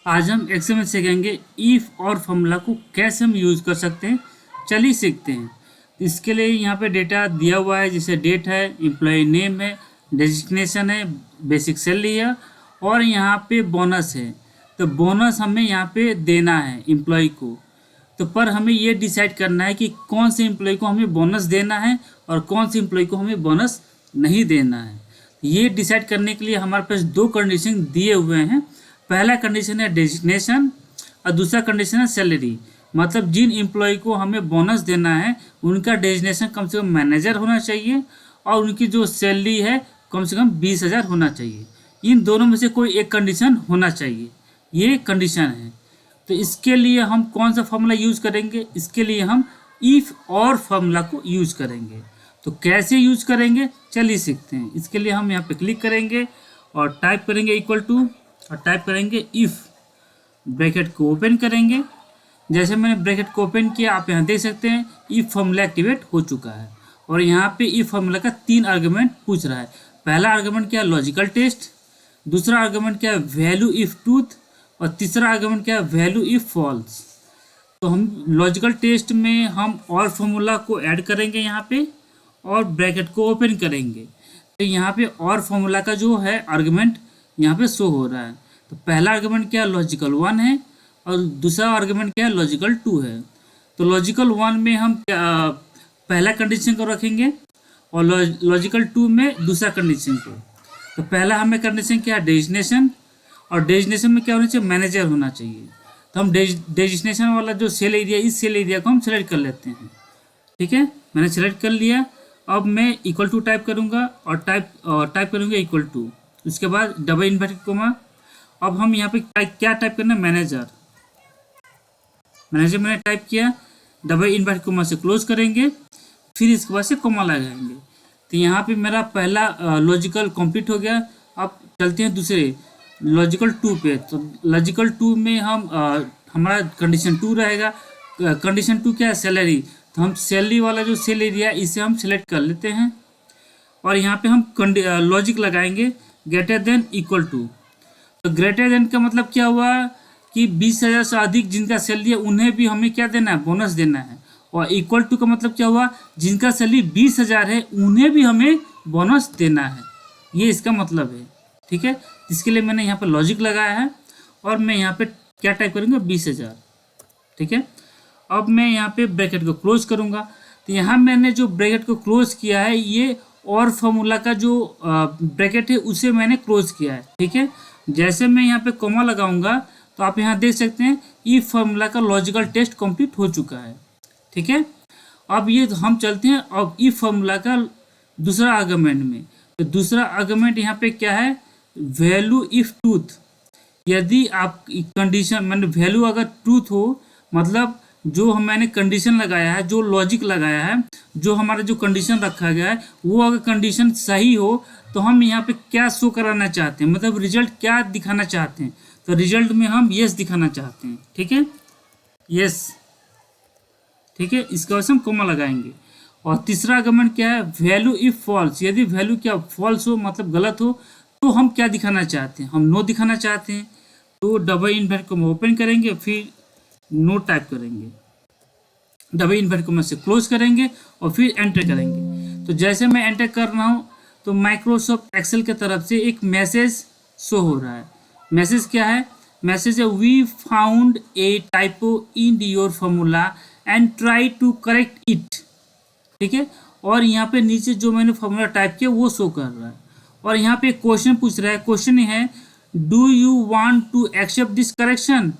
आज हम एक्सेल में सीखेंगे इफ और फॉर्मूला को कैसे हम यूज़ कर सकते हैं। चलिए सीखते हैं। इसके लिए यहाँ पे डेटा दिया हुआ है, जैसे डेट है, एम्प्लॉय नेम है, डेजिग्नेशन है, बेसिक सैलरी है और यहाँ पे बोनस है। तो बोनस हमें यहाँ पे देना है एम्प्लॉय को। तो पर हमें ये डिसाइड करना है कि कौन से एम्प्लॉय को हमें बोनस देना है और कौन से एम्प्लॉय को हमें बोनस नहीं देना है। ये डिसाइड करने के लिए हमारे पास दो कंडीशन दिए हुए हैं। पहला कंडीशन है डेजिग्नेशन और दूसरा कंडीशन है सैलरी। मतलब जिन एम्प्लॉय को हमें बोनस देना है उनका डेजिग्नेशन कम से कम मैनेजर होना चाहिए और उनकी जो सैलरी है कम से कम 20,000 होना चाहिए। इन दोनों में से कोई एक कंडीशन होना चाहिए, ये कंडीशन है। तो इसके लिए हम कौन सा फॉर्मूला यूज़ करेंगे? इसके लिए हम इफ़ और फॉर्मूला को यूज़ करेंगे। तो कैसे यूज़ करेंगे चलिए सीखते हैं। इसके लिए हम यहाँ पे क्लिक करेंगे और टाइप करेंगे इक्वल टू और टाइप करेंगे इफ़, ब्रैकेट को ओपन करेंगे। जैसे मैंने ब्रैकेट को ओपन किया आप यहाँ देख सकते हैं इफ़ फॉर्मूला एक्टिवेट हो चुका है और यहाँ पे इफ़ फॉर्मूला का 3 आर्गुमेंट पूछ रहा है। पहला आर्गुमेंट क्या है? Logical test. दूसरा आर्गुमेंट क्या है? Value if truth. और तीसरा आर्गुमेंट क्या है? Value if false. तो हम लॉजिकल टेस्ट में हम और फॉर्मूला को ऐड करेंगे यहाँ पे और ब्रैकेट को ओपन करेंगे। तो यहाँ पे और फॉर्मूला का जो है आर्गुमेंट यहाँ पे शो हो रहा है। तो पहला आर्गुमेंट क्या है? लॉजिकल 1 है और दूसरा आर्गुमेंट क्या है? लॉजिकल 2 है। तो लॉजिकल 1 में हम पहला कंडीशन को रखेंगे और लॉजिकल 2 में दूसरा कंडीशन को। तो पहला हमें कंडीशन क्या है? डेजिग्नेशन। और डेजिग्नेशन में क्या होना चाहिए? मैनेजर होना चाहिए। तो हम डेजिग्नेशन वाला जो सेल एरिया, इस सेल एरिया को हम सेलेक्ट कर लेते हैं। ठीक है, मैंने सेलेक्ट कर लिया। अब मैं इक्वल टू टाइप करूँगा और टाइप करूँगा इक्वल टू, उसके बाद डबल इन्वर्टेड कोमा। अब हम यहाँ पे क्या टाइप करना है? मैनेजर। मैनेजर मैंने टाइप किया, डबल इन्वर्टेड कोमा से क्लोज करेंगे, फिर इसके बाद से कोमा लगाएंगे। तो यहाँ पे मेरा पहला लॉजिकल कंप्लीट हो गया। अब चलते हैं दूसरे लॉजिकल 2 पे। तो लॉजिकल 2 में हम हमारा कंडीशन 2 रहेगा। कंडीशन 2 क्या है? सैलरी। तो हम सैलरी वाला जो सेल एरिया इसे हम सिलेक्ट कर लेते हैं और यहाँ पे हम लॉजिक लगाएंगे ग्रेटर देन इक्वल टू। तो ग्रेटर देन का मतलब क्या हुआ कि 20,000 से अधिक जिनका सैलरी है उन्हें भी हमें क्या देना है? बोनस देना है। और इक्वल टू का मतलब क्या हुआ? जिनका सैलरी 20,000 है उन्हें भी हमें बोनस देना है। ये इसका मतलब है। ठीक है, इसके लिए मैंने यहाँ पर लॉजिक लगाया है और मैं यहाँ पे क्या टाइप करूँगा? 20,000। ठीक है, अब मैं यहाँ पे ब्रैकेट को क्लोज करूँगा। तो यहाँ मैंने जो ब्रैकेट को क्लोज किया है ये और फॉर्मूला का जो ब्रैकेट है उसे मैंने क्लोज किया है। ठीक है, जैसे मैं यहाँ पे कोमा लगाऊंगा तो आप यहाँ देख सकते हैं ई फॉर्मूला का लॉजिकल टेस्ट कंप्लीट हो चुका है। ठीक है, अब ये हम चलते हैं अब ई फॉर्मूला का दूसरा आर्गुमेंट में। तो दूसरा आर्गुमेंट यहाँ पे क्या है? Value if truth. यदि आप कंडीशन मैंने वैल्यू अगर ट्रूथ हो, मतलब जो मैंने कंडीशन लगाया है, जो लॉजिक लगाया है, जो हमारा जो कंडीशन रखा गया है वो अगर कंडीशन सही हो तो हम यहाँ पे क्या शो कराना चाहते हैं, मतलब रिजल्ट क्या दिखाना चाहते हैं। तो रिजल्ट में हम यस दिखाना चाहते हैं। ठीक है, यस। ठीक है, इसका वजह से हम कोमा लगाएंगे। और तीसरा आर्गुमेंट क्या है? Value if false. यदि वैल्यू क्या फॉल्स हो, मतलब गलत हो, तो हम क्या दिखाना चाहते हैं? हम नो दिखाना चाहते हैं। तो डबल इन्वर्टेड कोमा ओपन करेंगे, फिर नो टाइप करेंगे, डबल इन्वर्टेड कोमा से क्लोज करेंगे और फिर एंटर करेंगे। तो जैसे मैं एंटर कर रहा हूँ तो माइक्रोसॉफ्ट एक्सेल की तरफ से एक मैसेज शो हो रहा है। मैसेज क्या है? मैसेज है we found a typo in your formula and try to correct it. ठीक है, और यहाँ पे नीचे जो मैंने फॉर्मूला टाइप किया वो शो कर रहा है और यहाँ पे क्वेश्चन पूछ रहा है। क्वेश्चन है do you want to accept this correction.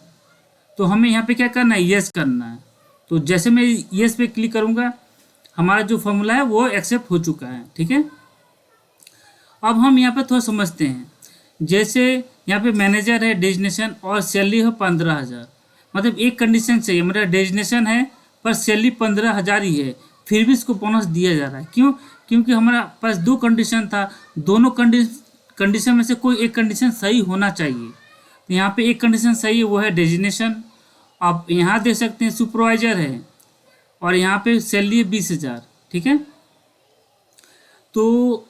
तो हमें यहाँ पे क्या करना है? यस करना है। तो जैसे मैं यस पे क्लिक करूँगा हमारा जो फॉर्मूला है वो एक्सेप्ट हो चुका है। ठीक है, अब हम यहाँ पे थोड़ा समझते हैं। जैसे यहाँ पे मैनेजर है, डेजिग्नेशन और सैलरी है 15,000। मतलब एक कंडीशन चाहिए, मेरा डेजिग्नेशन है पर सैलरी 15,000 ही है, फिर भी इसको बोनस दिया जा रहा है। क्यों? क्योंकि हमारा पास दो कंडीशन था, दोनों कंडीशन में से कोई एक कंडीशन सही होना चाहिए। तो यहाँ पे एक कंडीशन सही है, वो है डेजिग्नेशन। आप यहाँ देख सकते हैं सुपरवाइजर है और यहाँ पे सैलरी है 20,000। ठीक है, तो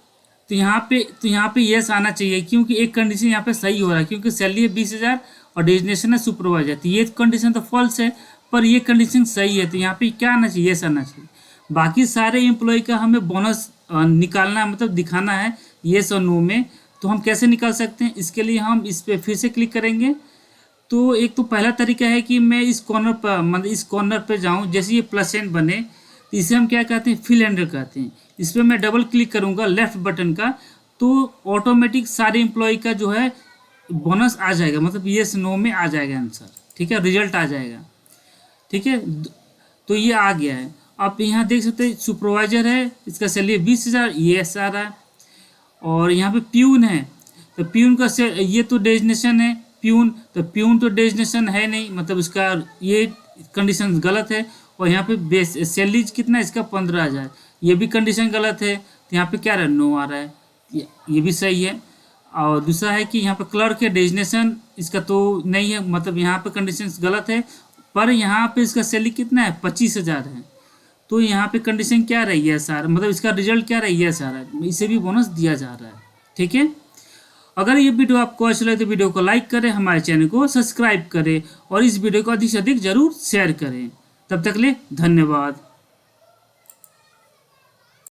यहाँ पे यस आना चाहिए क्योंकि एक कंडीशन यहाँ पे सही हो रहा है, क्योंकि सैलरी है 20,000 और डेजिग्नेशन है सुपरवाइजर। तो ये कंडीशन तो फॉल्स है, पर ये कंडीशन सही है। तो यहाँ पे क्या आना चाहिए, यस आना चाहिए। बाकी सारे एम्प्लॉय का हमें बोनस निकालना है, मतलब दिखाना है येस और नो में। तो हम कैसे निकाल सकते हैं, इसके लिए हम इस पर फिर से क्लिक करेंगे। तो एक तो पहला तरीका है कि मैं इस कॉर्नर पर, मतलब इस कॉर्नर पर जाऊं, जैसे ये प्लस एन बने तो इसे हम क्या कहते हैं, फिल एंडर कहते हैं। इस पर मैं डबल क्लिक करूंगा लेफ्ट बटन का, तो ऑटोमेटिक सारे एम्प्लॉय का जो है बोनस आ जाएगा, मतलब येस नो में आ जाएगा आंसर। ठीक है, रिजल्ट आ जाएगा। ठीक है, तो ये आ गया है। आप यहाँ देख सकते हैं सुपरवाइजर है, इसका सैलरी 20,000 येस आ रहा है। और यहाँ पे प्यून है, तो प्यून का ये तो डेजिग्नेशन है प्यून, तो प्यून तो डेजिग्नेशन है नहीं, मतलब उसका ये कंडीशन गलत है। और यहाँ पे बेस सैलरी कितना है इसका 15,000, ये भी कंडीशन गलत है। तो यहाँ पे क्या रहा, नो आ रहा है, ये भी सही है। और दूसरा है कि यहाँ पे क्लर्क है, डेजिग्नेशन इसका तो नहीं है, मतलब यहाँ पे कंडीशन गलत है। पर यहाँ पे इसका सैलरी कितना है, 25,000 है। तो यहाँ पे कंडीशन क्या रही है सर, मतलब इसका रिजल्ट क्या रही है सर, इसे भी बोनस दिया जा रहा है। ठीक है, अगर ये वीडियो आपको अच्छा लगे तो वीडियो को लाइक करें, हमारे चैनल को सब्सक्राइब करें और इस वीडियो को अधिक से अधिक जरूर शेयर करें। तब तक ले धन्यवाद।